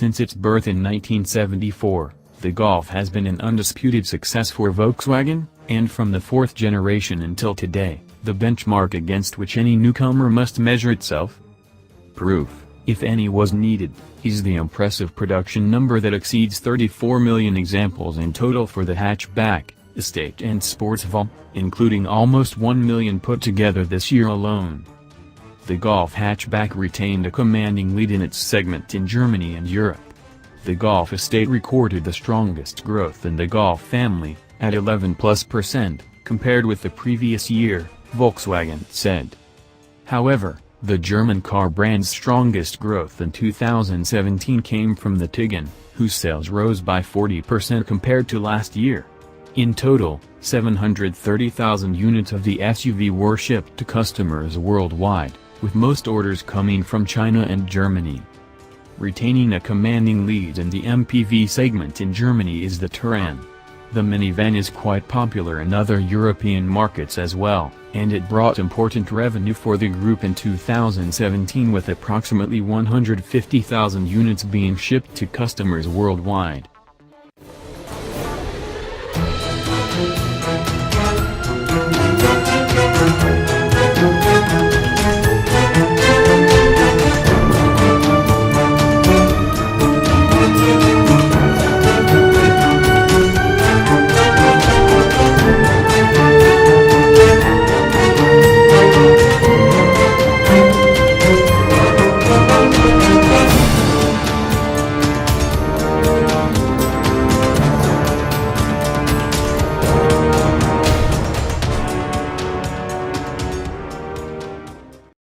Since its birth in 1974, the Golf has been an undisputed success for Volkswagen, and from the fourth generation until today, the benchmark against which any newcomer must measure itself. Proof, if any was needed, is the impressive production number that exceeds 34 million examples in total for the hatchback, estate and Sportsvan, including almost 1 million put together this year alone. The Golf hatchback retained a commanding lead in its segment in Germany and Europe. The Golf estate recorded the strongest growth in the Golf family, at 11+%, compared with the previous year, Volkswagen said. However, the German car brand's strongest growth in 2017 came from the Tiguan, whose sales rose by 40% compared to last year. In total, 730,000 units of the SUV were shipped to customers worldwide, with most orders coming from China and Germany. Retaining a commanding lead in the MPV segment in Germany is the Tiguan. The minivan is quite popular in other European markets as well, and it brought important revenue for the group in 2017 with approximately 150,000 units being shipped to customers worldwide.